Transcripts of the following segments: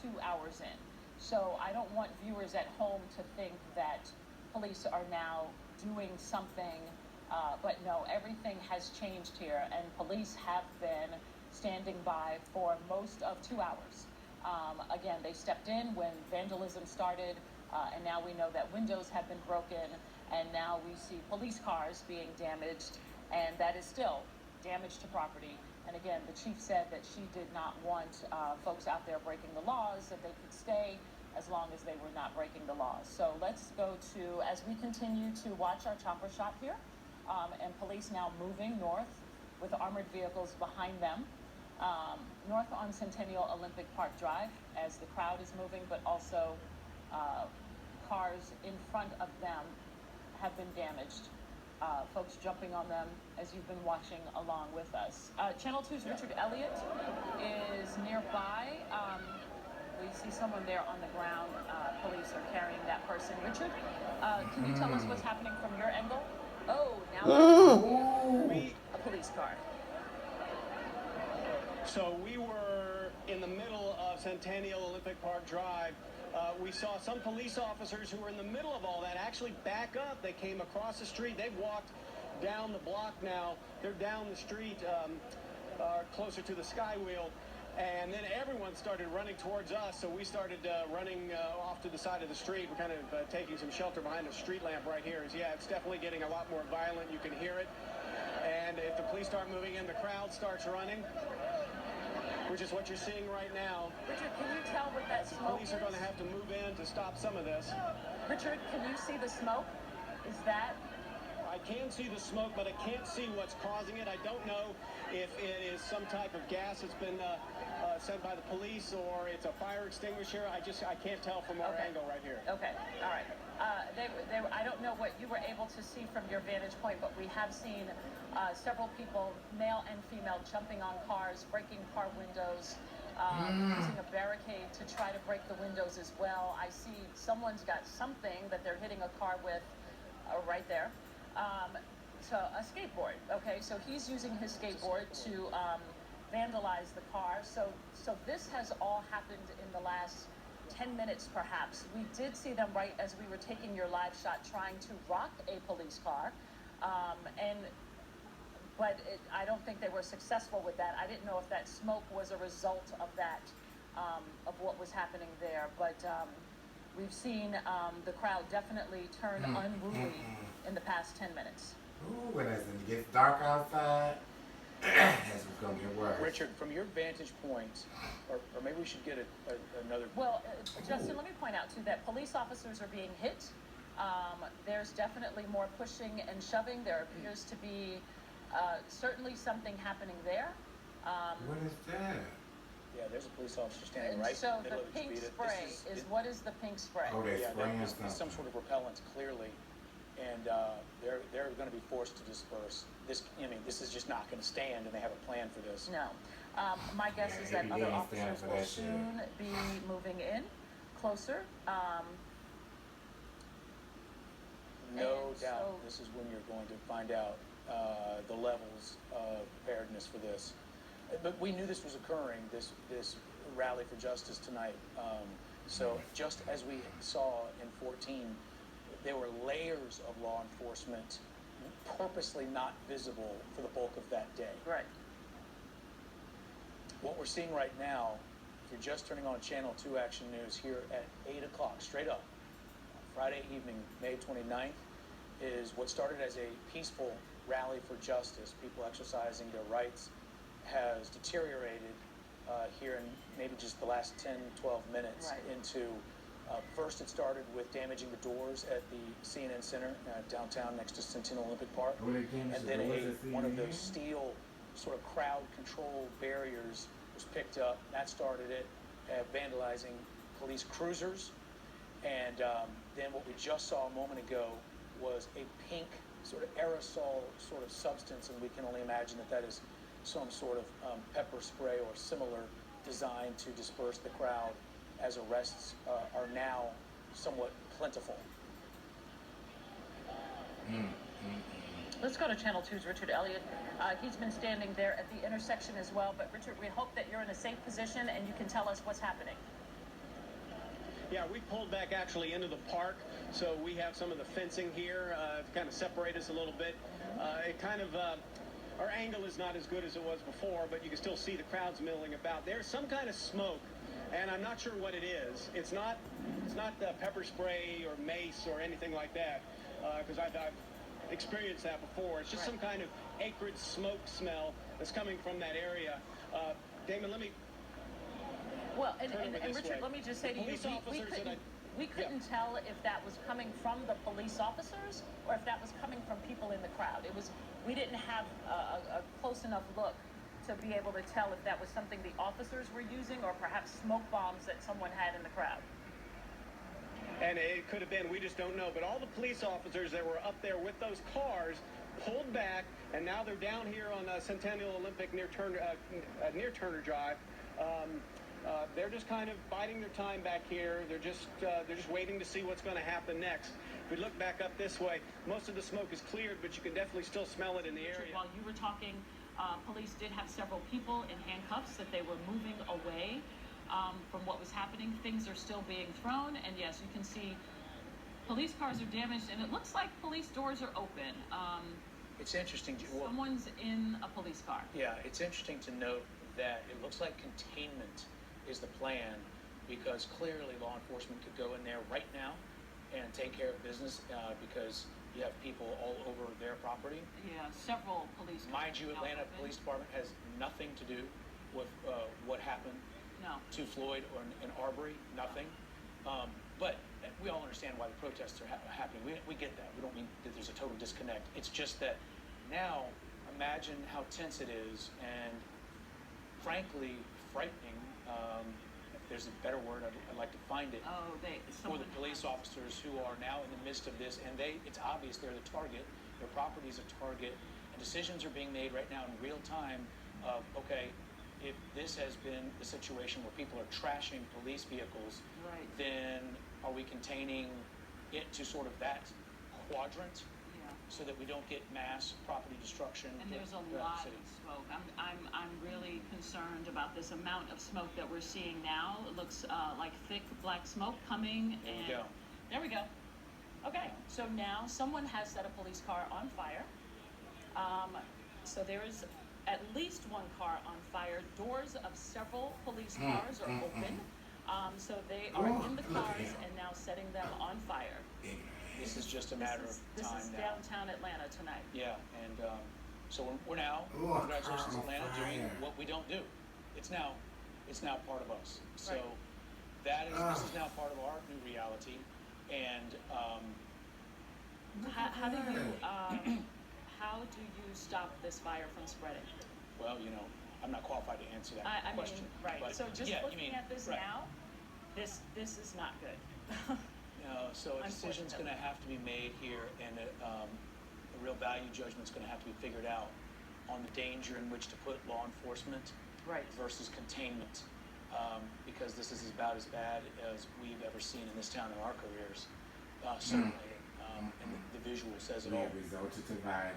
2 hours in. So I don't want viewers at home to think that police are now doing something, but no, everything has changed here, and police have been standing by for most of 2 hours. Again, they stepped in when vandalism started, and now we know that windows have been broken, and now we see police cars being damaged, and that is still damage to property. And again, the chief said that she did not want folks out there breaking the laws, that they could stay as long as they were not breaking the laws. So let's go to, as we continue to watch our chopper shot here, and police now moving north with armored vehicles behind them, north on Centennial Olympic Park Drive as the crowd is moving, but also cars in front of them have been damaged. Folks jumping on them as you've been watching along with us. Channel 2's Richard Elliott is nearby. We see someone there on the ground. Police are carrying that person. Richard, can you tell us what's happening from your angle? Oh, now a police car. So we were in the middle of Centennial Olympic Park Drive. We saw some police officers who were in the middle of all that actually back up. They came across the street. They've walked down the block now. They're down the street closer to the Skywheel. And then everyone started running towards us, so we started running off to the side of the street. We're kind of taking some shelter behind a street lamp right here. Yeah, it's definitely getting a lot more violent. You can hear it. And if the police start moving in, the crowd starts running, which is what you're seeing right now. Richard, can you tell what that smoke is? Police are going to have to move in to stop some of this. Richard, can you see the smoke? Is that... I can see the smoke, but I can't see what's causing it. I don't know if it is some type of gas that's been sent by the police or it's a fire extinguisher. I can't tell from our angle right here. Okay, all right. I don't know what you were able to see from your vantage point, but we have seen several people, male and female, jumping on cars, breaking car windows, using a barricade to try to break the windows as well. I see someone's got something that they're hitting a car with right there. So a skateboard, okay? So he's using his skateboard to vandalize the car. So this has all happened in the last 10 minutes perhaps. We did see them right as we were taking your live shot trying to rock a police car. But I don't think they were successful with that. I didn't know if that smoke was a result of that, of what was happening there. But we've seen the crowd definitely turn unruly in the past 10 minutes. Ooh, when it gets dark outside, that's what's going to get worse. Richard, from your vantage point, or maybe we should get another... Well, Justin, let me point out, too, that police officers are being hit. There's definitely more pushing and shoving. There appears to be certainly something happening there. What is that? Yeah, there's a police officer standing right so in the middle of the pink street. spray is what is the pink spray? Oh, they're spraying it's something. some sort of repellent, clearly, and they're going to be forced to disperse. This is just not going to stand, and they have a plan for this. No. My guess is that other officers will soon be moving in closer. No doubt, this is when you're going to find out the levels of preparedness for this. But we knew this was occurring, this rally for justice tonight. So just as we saw in 14, there were layers of law enforcement purposely not visible for the bulk of that day. Right. What we're seeing right now, if you're just turning on Channel 2 Action News here at 8 o'clock, straight up, Friday evening, May 29th, is what started as a peaceful rally for justice, people exercising their rights, has deteriorated here in maybe just the last 10, 12 minutes into, first it started with damaging the doors at the CNN Center downtown next to Centennial Olympic Park, and then one of those steel sort of crowd control barriers was picked up. That started it, vandalizing police cruisers, and then what we just saw a moment ago was a pink sort of aerosol sort of substance, and we can only imagine that that is some sort of pepper spray or similar designed to disperse the crowd as arrests are now somewhat plentiful. Let's go to Channel 2's Richard Elliott. He's been standing there at the intersection as well. But Richard, we hope that you're in a safe position and you can tell us what's happening. Yeah, we pulled back actually into the park, so we have some of the fencing here to kind of separate us a little bit. It kind of, our angle is not as good as it was before, but you can still see the crowds milling about. There's some kind of smoke, and I'm not sure what it is. It's not pepper spray or mace or anything like that, because I've experienced that before. It's just some kind of acrid smoke smell that's coming from that area. Damon, let me... Well, and Richard, let me just say to you, we couldn't tell if that was coming from the police officers or if that was coming from people in the crowd. We didn't have a close enough look to be able to tell if that was something the officers were using or perhaps smoke bombs that someone had in the crowd. And it could have been, we just don't know. But all the police officers that were up there with those cars pulled back, and now they're down here on Centennial Olympic near Turner Drive. They're just kind of biding their time back here. They're just waiting to see what's going to happen next. If we look back up this way, most of the smoke is cleared, but you can definitely still smell it in the area. While you were talking, police did have several people in handcuffs that they were moving away from what was happening. Things are still being thrown, and yes, you can see police cars are damaged, and it looks like police doors are open. It's interesting. Someone's in a police car. Yeah, it's interesting to note that it looks like containment is the plan, because clearly law enforcement could go in there right now and take care of business because you have people all over their property. Yeah, several police. Mind you, Atlanta Police Department has nothing to do with what happened to Floyd or in Arbery, nothing. But we all understand why the protests are happening. We get that. We don't mean that there's a total disconnect. It's just that now imagine how tense it is and frankly frightening. If there's a better word, I'd like to find it. For the police officers who are now in the midst of this, and it's obvious they're the target. Their property is a target, and decisions are being made right now in real time of, okay, if this has been the situation where people are trashing police vehicles, then are we containing it to sort of that quadrant? So that we don't get mass property destruction. And there's a lot of smoke. I'm really concerned about this amount of smoke that we're seeing now. It looks like thick black smoke coming. There we go. Okay, so now someone has set a police car on fire. So there is at least one car on fire. Doors of several police cars are open. So they are in the cars and now setting them on fire. This is just a matter of time now. This is downtown Atlanta tonight. Yeah, and so we're now, congratulations Atlanta, doing what we don't do. It's now part of us. So this is now part of our new reality. And how do you stop this fire from spreading? Well, I'm not qualified to answer that question. But so just looking at this now, this is not good. So a decision's going to have to be made here, and a real value judgment's going to have to be figured out on the danger in which to put law enforcement versus containment, because this is about as bad as we've ever seen in this town in our careers, certainly, and the visual says it all. Resulted to violence.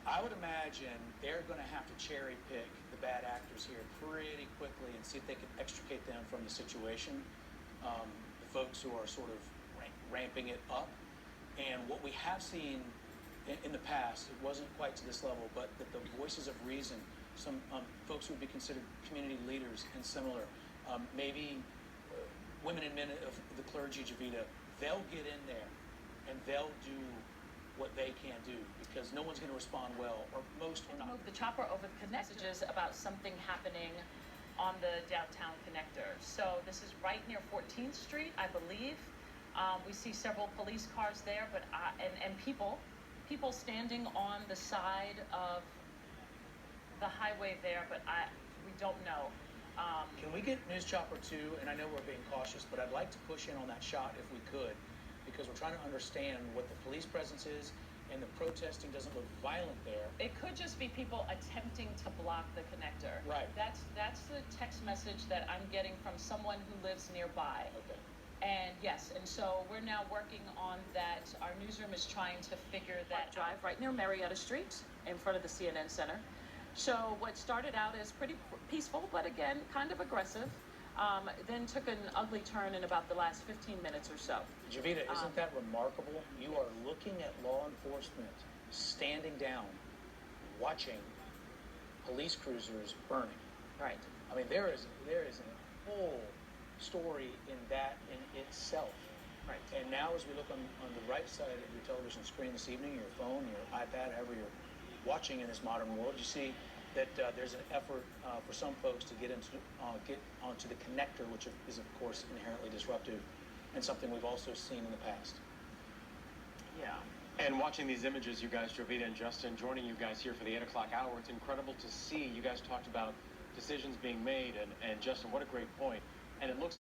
I would imagine they're going to have to cherry pick the bad actors here pretty quickly and see if they can extricate them from the situation. The folks who are sort of ramping it up. And what we have seen in the past, it wasn't quite to this level, but that the voices of reason, some folks who would be considered community leaders and similar, maybe women and men of the clergy, Javita, they'll get in there and they'll do what they can do, because no one's going to respond well, or most are not. Move the chopper over the messages about something happening on the downtown connector. So this is right near 14th Street, I believe. We see several police cars there, but and people standing on the side of the highway there, but we don't know. Can we get News Chopper 2? And I know we're being cautious, but I'd like to push in on that shot if we could, because we're trying to understand what the police presence is, and the protesting doesn't look violent there. It could just be people attempting to block the connector. Right. That's the text message that I'm getting from someone who lives nearby. Okay. And yes, and so we're now working on that. Our newsroom is trying to figure that drive right near Marietta Street in front of the CNN Center. So what started out as pretty peaceful, but again, kind of aggressive. then took an ugly turn in about the last 15 minutes or so. Javita, isn't that remarkable? You are looking at law enforcement standing down, watching police cruisers burning. Right. I mean, there is a whole story in that in itself. Right. And now as we look on the right side of your television screen this evening, your phone, your iPad, however you're watching in this modern world, you see that there's an effort for some folks to get onto the connector, which is of course inherently disruptive and something we've also seen in the past. Yeah. And watching these images, you guys, Jovita and Justin, joining you guys here for the 8 o'clock hour, it's incredible to see. You guys talked about decisions being made, and Justin, what a great point. And it looks